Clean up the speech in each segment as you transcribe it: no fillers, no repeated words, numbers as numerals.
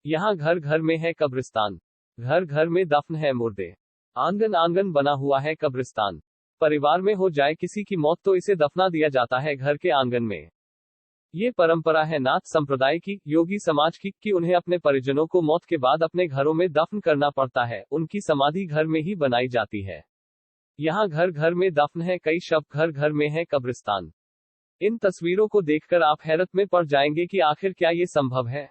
यहाँ घर घर में है कब्रिस्तान, घर घर में दफन है मुर्दे, आंगन आंगन बना हुआ है कब्रिस्तान। परिवार में हो जाए किसी की मौत तो इसे दफना दिया जाता है घर के आंगन में। ये परंपरा है नाथ संप्रदाय की, योगी समाज की, कि उन्हें अपने परिजनों को मौत के बाद अपने घरों में दफन करना पड़ता है, उनकी समाधि घर में ही बनाई जाती है। यहाँ घर घर में दफन है कई शव, घर घर में है कब्रिस्तान। इन तस्वीरों को देखकर आप हैरत में पड़ जाएंगे कि आखिर क्या ये संभव है।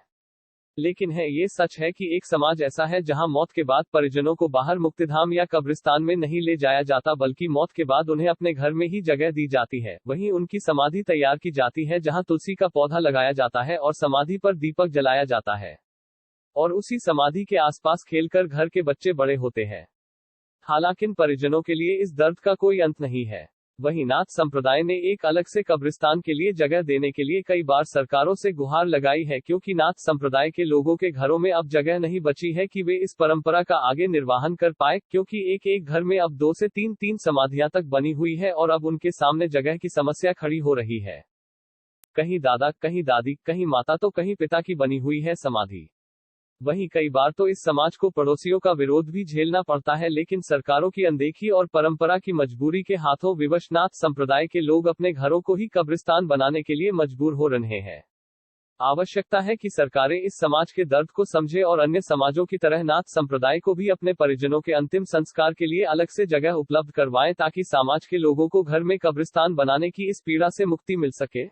लेकिन है ये सच है कि एक समाज ऐसा है जहां मौत के बाद परिजनों को बाहर मुक्तिधाम या कब्रिस्तान में नहीं ले जाया जाता, बल्कि मौत के बाद उन्हें अपने घर में ही जगह दी जाती है। वहीं उनकी समाधि तैयार की जाती है जहां तुलसी का पौधा लगाया जाता है और समाधि पर दीपक जलाया जाता है, और उसी समाधि के आसपास खेलकर घर के बच्चे बड़े होते हैं। हालांकि परिजनों के लिए इस दर्द का कोई अंत नहीं है। वहीं नाथ संप्रदाय ने एक अलग से कब्रिस्तान के लिए जगह देने के लिए कई बार सरकारों से गुहार लगाई है, क्योंकि नाथ संप्रदाय के लोगों के घरों में अब जगह नहीं बची है कि वे इस परंपरा का आगे निर्वाहन कर पाए, क्योंकि एक एक घर में अब 2 से 3 समाधियां तक बनी हुई है और अब उनके सामने जगह की समस्या खड़ी हो रही है। कहीं दादा, कहीं दादी, कहीं माता तो कहीं पिता की बनी हुई है समाधि। वहीं कई बार तो इस समाज को पड़ोसियों का विरोध भी झेलना पड़ता है, लेकिन सरकारों की अनदेखी और परंपरा की मजबूरी के हाथों विवश नाथ संप्रदाय के लोग अपने घरों को ही कब्रिस्तान बनाने के लिए मजबूर हो रहे हैं। आवश्यकता है कि सरकारें इस समाज के दर्द को समझे और अन्य समाजों की तरह नाथ संप्रदाय को भी अपने परिजनों के अंतिम संस्कार के लिए अलग से जगह उपलब्ध करवाएं, ताकि समाज के लोगों को घर में कब्रिस्तान बनाने की इस पीड़ा से मुक्ति मिल सके।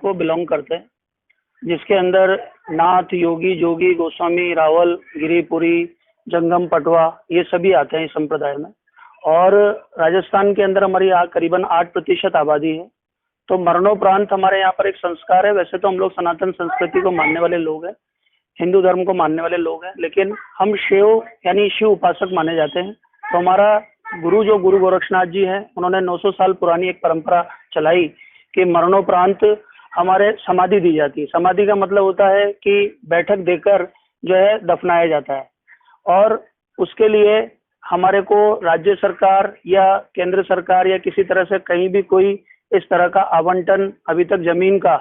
को बिलोंग करते हैं, जिसके अंदर नाथ, योगी, जोगी, गोस्वामी, रावल, गिरिपुरी, जंगम, पटवा ये सभी आते हैं इस संप्रदाय में। और राजस्थान के अंदर हमारी करीबन 8% आबादी है। तो मरणोपरांत हमारे यहाँ पर एक संस्कार है। वैसे तो हम लोग सनातन संस्कृति को मानने वाले लोग हैं, हिंदू धर्म को मानने वाले लोग हैं, लेकिन हम शिव यानी शिव उपासक माने जाते हैं। तो हमारा गुरु जो गुरु गोरक्षनाथ जी हैं, उन्होंने 900 साल पुरानी एक परंपरा चलाई कि मरणोपरांत हमारे समाधि दी जाती है। समाधि का मतलब होता है कि बैठक देकर जो है दफनाया जाता है, और उसके लिए हमारे को राज्य सरकार या केंद्र सरकार या किसी तरह से कहीं भी कोई इस तरह का आवंटन अभी तक जमीन का,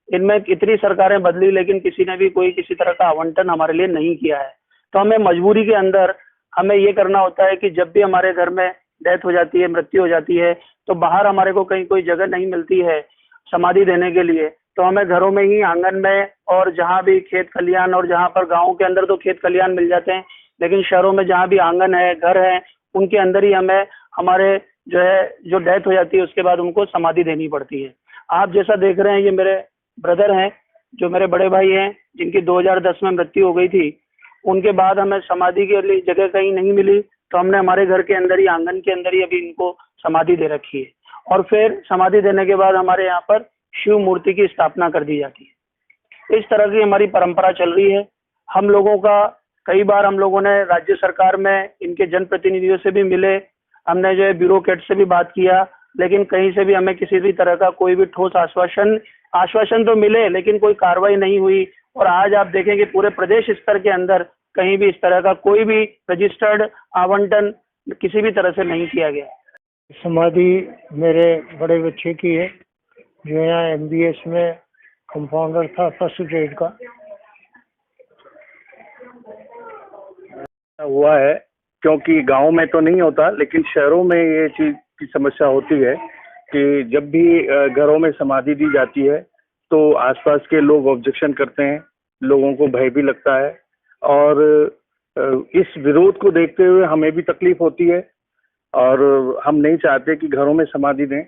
इनमें कितनी सरकारें बदली लेकिन किसी ने भी कोई किसी तरह का आवंटन हमारे लिए नहीं किया है। तो हमें मजबूरी के अंदर हमें ये करना होता है कि जब भी हमारे घर में डेथ हो जाती है, मृत्यु हो जाती है, तो बाहर हमारे को कहीं कोई जगह नहीं मिलती है समाधि देने के लिए, तो हमें घरों में ही, आंगन में, और जहाँ भी खेत खलियान, और जहाँ पर गाँव के अंदर तो खेत खलियान मिल जाते हैं, लेकिन शहरों में जहाँ भी आंगन है, घर है, उनके अंदर ही हमें हमारे जो है जो डेथ हो जाती है उसके बाद उनको समाधि देनी पड़ती है। आप जैसा देख रहे हैं, ये मेरे ब्रदर हैं, जो मेरे बड़े भाई हैं, जिनकी 2010 में मृत्यु हो गई थी। उनके बाद हमें समाधि के लिए जगह कहीं नहीं मिली, तो हमने हमारे घर के अंदर ही, आंगन के अंदर ही अभी इनको समाधि दे रखी है। और फिर समाधि देने के बाद हमारे यहाँ पर शिव मूर्ति की स्थापना कर दी जाती है। इस तरह की हमारी परंपरा चल रही है। हम लोगों का कई बार हम लोगों ने राज्य सरकार में इनके जनप्रतिनिधियों से भी मिले, हमने जो है ब्यूरोक्रेट से भी बात किया, लेकिन कहीं से भी हमें किसी भी तरह का कोई भी ठोस आश्वासन तो मिले, लेकिन कोई कार्रवाई नहीं हुई। और आज आप देखें कि पूरे प्रदेश स्तर के अंदर कहीं भी इस तरह का कोई भी रजिस्टर्ड आवंटन किसी भी तरह से नहीं किया गया। समाधि मेरे बड़े बच्चे की है, जो यहाँ एमबीएस में कंपाउंडर था फर्स्ट ग्रेड का। हुआ है, क्योंकि गांव में तो नहीं होता, लेकिन शहरों में ये चीज की समस्या होती है कि जब भी घरों में समाधि दी जाती है तो आसपास के लोग ऑब्जेक्शन करते हैं, लोगों को भय भी लगता है, और इस विरोध को देखते हुए हमें भी तकलीफ होती है और हम नहीं चाहते कि घरों में समाधि दें।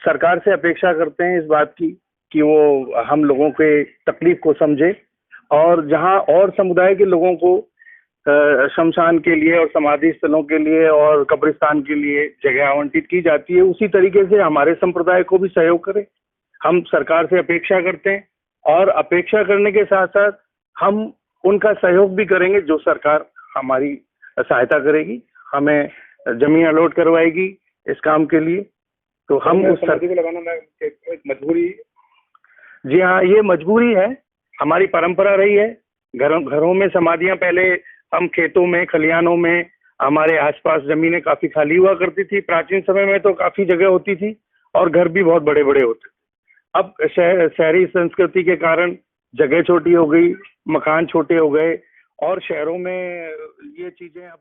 सरकार से अपेक्षा करते हैं इस बात की कि वो हम लोगों के तकलीफ को समझे, और जहां और समुदाय के लोगों को शमशान के लिए और समाधि स्थलों के लिए और कब्रिस्तान के लिए जगह आवंटित की जाती है, उसी तरीके से हमारे संप्रदाय को भी सहयोग करें। हम सरकार से अपेक्षा करते हैं, और अपेक्षा करने के साथ साथ हम उनका सहयोग भी करेंगे। जो सरकार हमारी सहायता करेगी, हमें जमीन अलॉट करवाएगी इस काम के लिए, तो हम उस समाधि को लगाना एक मजबूरी। जी हाँ, ये मजबूरी है, हमारी परंपरा रही है। घरों में समाधियां पहले हम खेतों में, खलिहानों में, हमारे आसपास जमीनें काफी खाली हुआ करती थी। प्राचीन समय में तो काफी जगह होती थी और घर भी बहुत बड़े बड़े होते थे। अब शहरी संस्कृति के कारण जगह छोटी हो गई, मकान छोटे हो गए, और शहरों में ये चीजें अब